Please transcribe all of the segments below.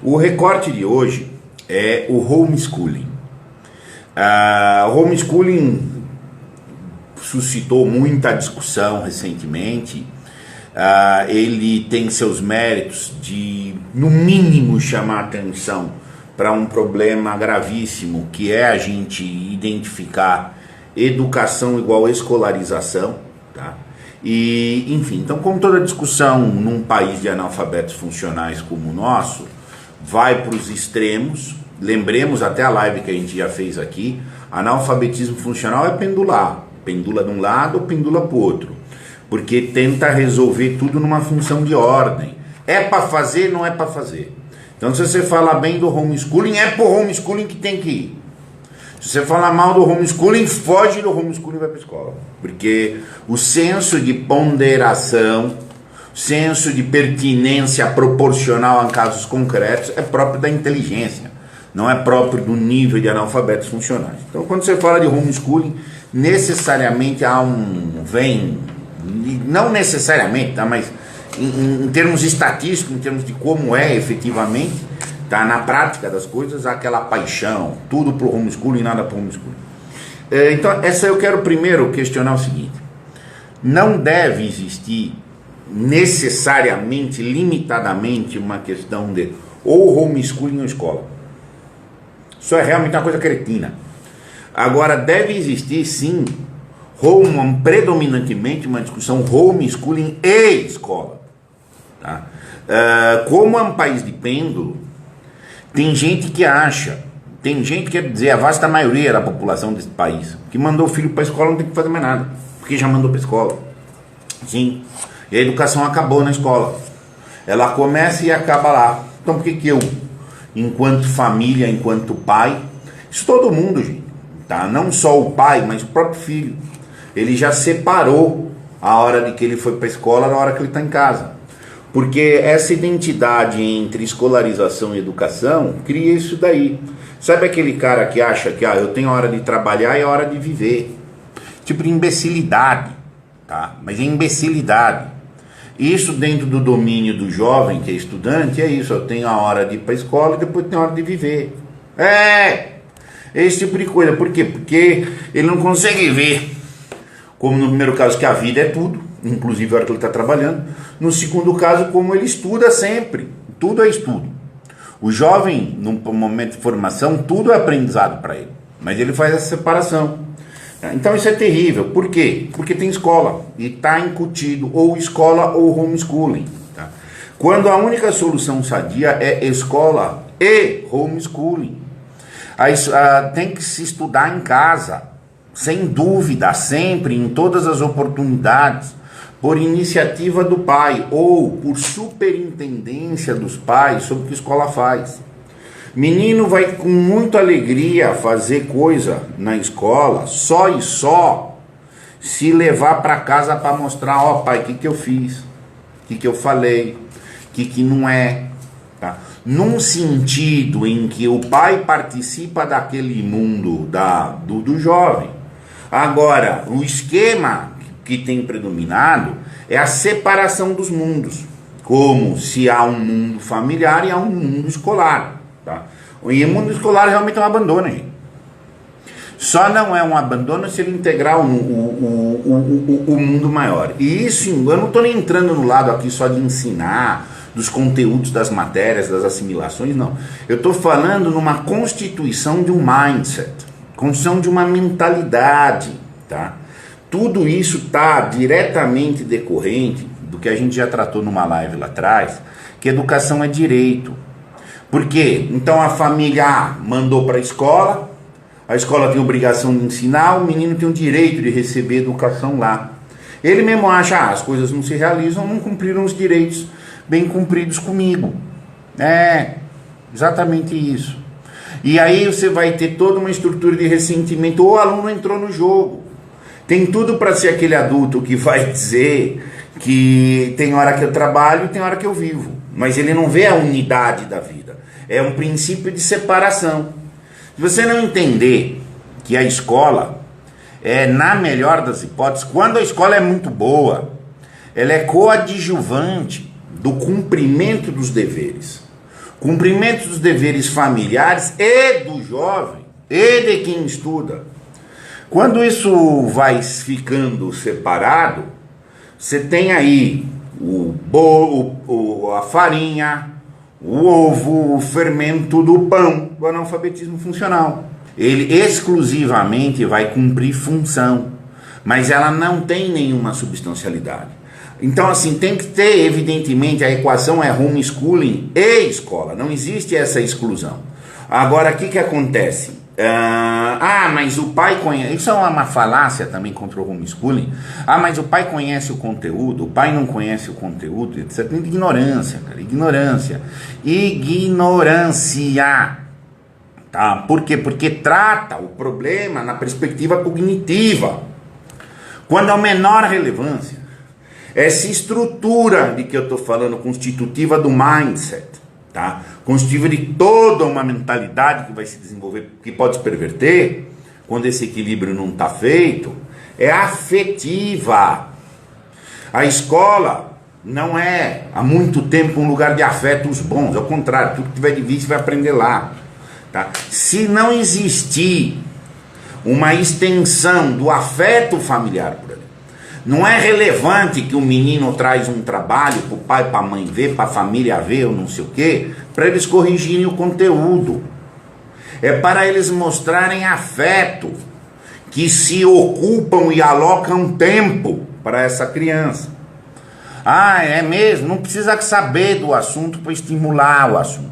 O recorte de hoje é o homeschooling. O homeschooling suscitou muita discussão recentemente. Ele tem seus méritos de, no mínimo, chamar atenção para um problema gravíssimo, que é a gente identificar educação igual escolarização, tá? E, enfim, então, como toda discussão num país de analfabetos funcionais como o nosso, vai para os extremos. Lembremos até a live que a gente já fez aqui, analfabetismo funcional é pendular, pendula de um lado ou pendula para o outro, porque tenta resolver tudo numa função de ordem. É para fazer, não é para fazer. Então, se você falar bem do homeschooling, é pro homeschooling que tem que ir. Se você falar mal do homeschooling, foge do homeschooling e vai para a escola. Porque o senso de ponderação, senso de pertinência proporcional a casos concretos é próprio da inteligência, não é próprio do nível de analfabetos funcionais. Então, quando você fala de homeschooling, necessariamente não necessariamente, tá? Mas em termos estatísticos, em termos de como é efetivamente, tá? Na prática das coisas, há aquela paixão, tudo pro homeschooling e nada pro homeschooling. Então, eu quero primeiro questionar o seguinte: não deve existir necessariamente, limitadamente, uma questão de ou homeschooling ou escola. Isso é realmente uma coisa cretina. Agora, deve existir sim, predominantemente, uma discussão homeschooling e escola. Tá? Como é um país de pêndulo, tem gente que acha, quer dizer, a vasta maioria da população desse país, que mandou o filho para a escola não tem que fazer mais nada, porque já mandou para a escola. Sim, e a educação acabou na escola. Ela começa e acaba lá. Então por que eu, enquanto família, enquanto pai, isso todo mundo, gente, tá? Não só o pai, mas o próprio filho, ele já separou a hora de que ele foi para a escola da hora que ele está em casa. Porque essa identidade entre escolarização e educação cria isso daí. Sabe aquele cara que acha que eu tenho a hora de trabalhar e a hora de viver? Tipo de imbecilidade, tá? Mas é imbecilidade. Isso dentro do domínio do jovem que é estudante é isso. Eu tenho a hora de ir para a escola e depois tenho a hora de viver. Esse tipo de coisa. Por quê? Porque ele não consegue ver, como no primeiro caso, que a vida é tudo, inclusive a hora que ele está trabalhando. No segundo caso, como ele estuda sempre. Tudo é estudo. O jovem, num momento de formação, tudo é aprendizado para ele. Mas ele faz essa separação. Então isso é terrível. Por quê? Porque tem escola. E está incutido ou escola ou homeschooling. Tá? Quando a única solução sadia é escola e homeschooling. Tem que se estudar em casa. Sem dúvida, sempre, em todas as oportunidades, por iniciativa do pai ou por superintendência dos pais sobre o que a escola faz. Menino vai com muita alegria fazer coisa na escola, só e só se levar para casa para mostrar, pai, o que eu fiz, o que eu falei, o que não é, tá? Num sentido em que o pai participa daquele mundo do jovem. Agora, o esquema que tem predominado é a separação dos mundos, como se há um mundo familiar e há um mundo escolar, tá? E o mundo escolar realmente é um abandono, gente. Só não é um abandono se ele integrar o mundo maior. E isso, eu não estou nem entrando no lado aqui só de ensinar, dos conteúdos das matérias, das assimilações, não. Eu estou falando numa constituição de um mindset, construção de uma mentalidade, tá? Tudo isso está diretamente decorrente do que a gente já tratou numa live lá atrás, que educação é direito. Por quê? Então a família mandou para a escola tem obrigação de ensinar, o menino tem o direito de receber educação lá. Ele mesmo acha, as coisas não se realizam, não cumpriram os direitos bem cumpridos comigo. Exatamente isso. E aí você vai ter toda uma estrutura de ressentimento, o aluno entrou no jogo. Tem tudo para ser aquele adulto que vai dizer que tem hora que eu trabalho e tem hora que eu vivo. Mas ele não vê a unidade da vida. É um princípio de separação. Se você não entender que a escola é, na melhor das hipóteses, quando a escola é muito boa, ela é coadjuvante do cumprimento dos deveres. cumprimento dos deveres familiares e do jovem e de quem estuda. Quando isso vai ficando separado, você tem aí o bolo, a farinha, o ovo, o fermento do pão, do analfabetismo funcional. Ele exclusivamente vai cumprir função, mas ela não tem nenhuma substancialidade. Então, assim, tem que ter, evidentemente, a equação é homeschooling e escola, não existe essa exclusão. Agora, o que acontece? Mas o pai conhece, isso é uma falácia também contra o homeschooling. Mas o pai conhece o conteúdo, o pai não conhece o conteúdo, etc. Ignorância, cara, ignorância. Tá? Por quê? Porque trata o problema na perspectiva cognitiva, quando a menor relevância, essa estrutura de que eu estou falando, constitutiva do mindset, tá? Constitutiva de toda uma mentalidade que vai se desenvolver, que pode se perverter, quando esse equilíbrio não está feito, é afetiva. A escola não é há muito tempo um lugar de afetos bons, ao contrário, tudo que tiver de vício vai aprender lá. Tá? Se não existir uma extensão do afeto familiar por ali, não é relevante que o menino traz um trabalho para o pai, para a mãe ver, para a família ver, ou não sei o quê, para eles corrigirem o conteúdo. É para eles mostrarem afeto, que se ocupam e alocam tempo para essa criança. É mesmo? Não precisa saber do assunto para estimular o assunto.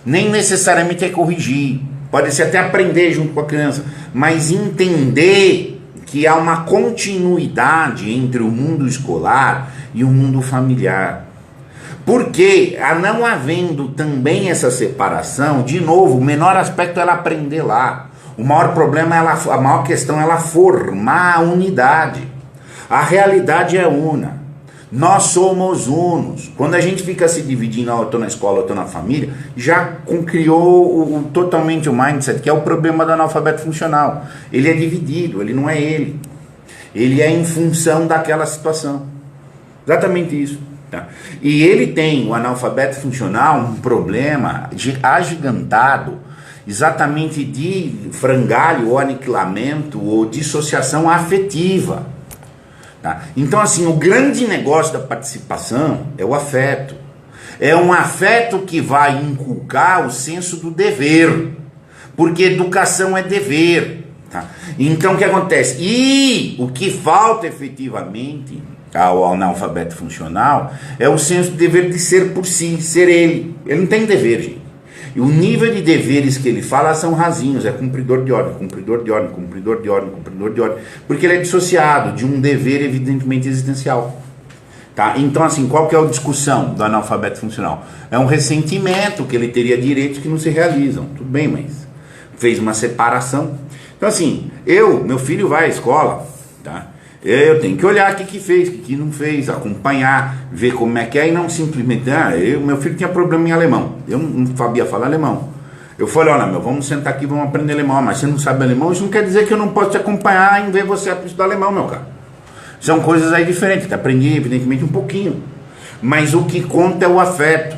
Nem necessariamente é corrigir. Pode ser até aprender junto com a criança, mas entender que há uma continuidade entre o mundo escolar e o mundo familiar. Porque, não havendo também essa separação, de novo, o menor aspecto é ela aprender lá. O maior problema, a maior questão é ela formar a unidade. A realidade é una. Nós somos unos. Quando a gente fica se dividindo, eu estou na escola, eu estou na família, já criou totalmente o mindset, que é o problema do analfabeto funcional. Ele é dividido, ele não é ele. Ele é em função daquela situação. Exatamente isso. Tá? E ele tem, o analfabeto funcional, um problema agigantado, exatamente de frangalho ou aniquilamento ou dissociação afetiva. Tá? Então, assim, o grande negócio da participação é o afeto. É um afeto que vai inculcar o senso do dever, porque educação é dever. Tá? Então, o que acontece? E o que falta efetivamente ao analfabeto funcional é o senso do dever de ser por si, ser ele. Ele não tem dever, gente. E o nível de deveres que ele fala são rasinhos, é cumpridor de ordem, cumpridor de ordem, cumpridor de ordem, cumpridor de ordem, porque ele é dissociado de um dever evidentemente existencial. Tá? Então, assim, qual que é a discussão do analfabeto funcional? É um ressentimento que ele teria direitos que não se realizam. Tudo bem, mas fez uma separação. Então, assim, meu filho vai à escola, tá? Eu tenho que olhar o que fez, o que não fez, acompanhar, ver como é que é, e não simplesmente, meu filho tinha problema em alemão, eu não sabia falar alemão. Eu falei, olha, vamos sentar aqui, vamos aprender alemão, mas você não sabe alemão, isso não quer dizer que eu não posso te acompanhar em ver você estudar alemão, meu cara. São coisas aí diferentes, que aprendi evidentemente um pouquinho, mas o que conta é o afeto.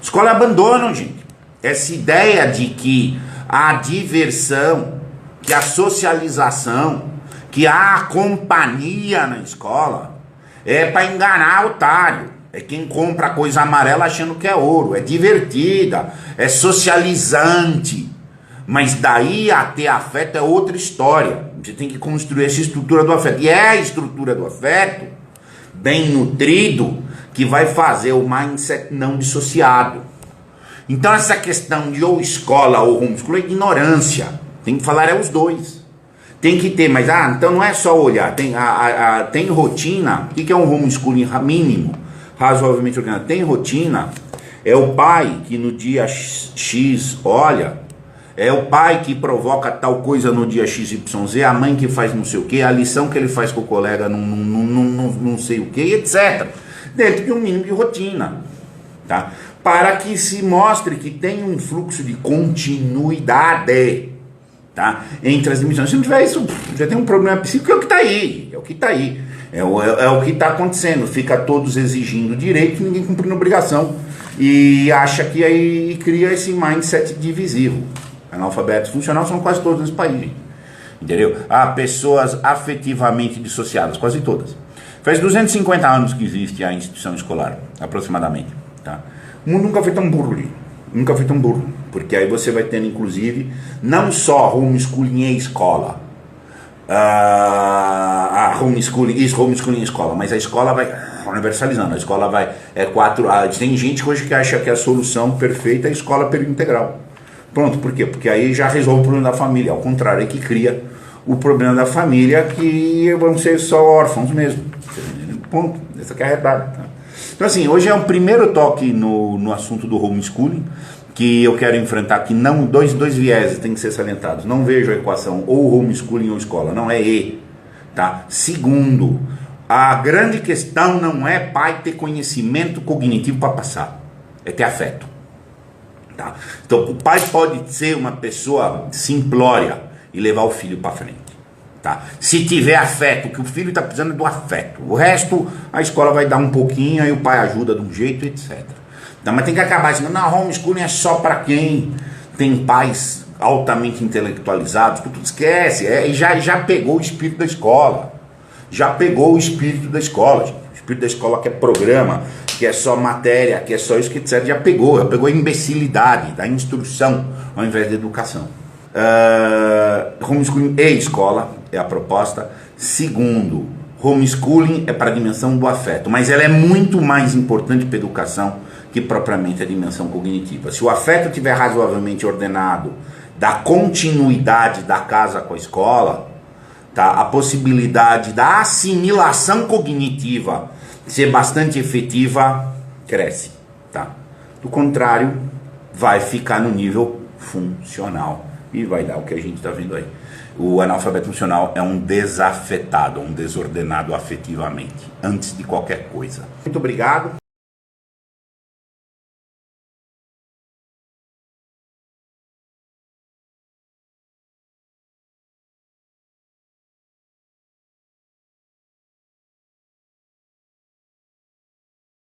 Escola abandonam, gente, essa ideia de que a diversão, que a socialização, que a companhia na escola é para enganar otário. É quem compra coisa amarela achando que é ouro. É divertida, é socializante. Mas daí a ter afeto é outra história. Você tem que construir essa estrutura do afeto. E é a estrutura do afeto, bem nutrido, que vai fazer o mindset não dissociado. Então essa questão de ou escola ou homeschooling é ignorância. Tem que falar os dois. Tem que ter, mas então não é só olhar, tem rotina. O que é um homeschooling mínimo, razoavelmente organizado? Tem rotina, é o pai que no dia X olha, é o pai que provoca tal coisa no dia XYZ, a mãe que faz não sei o que, a lição que ele faz com o colega não sei o que, etc. Dentro de um mínimo de rotina, tá? Para que se mostre que tem um fluxo de continuidade. Tá? Entre as dimensões. Se não tiver isso, já tem um problema psíquico, é o que está aí. É o que está aí. É o que está acontecendo. Fica todos exigindo direito e ninguém cumprindo obrigação. E acha que aí cria esse mindset divisivo. Analfabetos funcionais são quase todos nesse país, entendeu? Há pessoas afetivamente dissociadas, quase todas. Faz 250 anos que existe a instituição escolar, aproximadamente, tá? O mundo nunca foi tão burro ali. Nunca foi tão burro. Porque aí você vai tendo, inclusive, não só homeschooling e escola. Homeschooling e escola. Mas a escola vai universalizando. A escola vai... tem gente hoje que acha que a solução perfeita é a escola período integral. Pronto, por quê? Porque aí já resolve o problema da família. Ao contrário, é que cria o problema da família, que vão ser só órfãos mesmo. Ponto. Essa que é a realidade. Tá? Então, assim, hoje é um primeiro toque no assunto do homeschooling, que eu quero enfrentar, que não, dois vieses têm que ser salientados. Não vejo a equação ou homeschooling ou escola, não é e. Tá? Segundo, a grande questão não é pai ter conhecimento cognitivo para passar, é ter afeto. Tá? Então, o pai pode ser uma pessoa simplória e levar o filho para frente. Tá? Se tiver afeto, que o filho está precisando do afeto. O resto, a escola vai dar um pouquinho, aí o pai ajuda de um jeito, etc. Tá? Mas tem que acabar assim, não, homeschooling é só para quem tem pais altamente intelectualizados, que tu esquece, já pegou o espírito da escola. Já pegou o espírito da escola, gente. O espírito da escola que é programa, que é só matéria, que é só isso, que etc. Já pegou a imbecilidade da instrução ao invés da educação. Homeschooling e escola é a proposta. Segundo, homeschooling é para a dimensão do afeto, mas ela é muito mais importante para a educação que propriamente a dimensão cognitiva. Se o afeto estiver razoavelmente ordenado, da continuidade da casa com a escola, tá? A possibilidade da assimilação cognitiva ser bastante efetiva cresce. Tá? Do contrário, vai ficar no nível funcional. E vai dar o que a gente está vendo aí. O analfabeto funcional é um desafetado, um desordenado afetivamente, antes de qualquer coisa. Muito obrigado.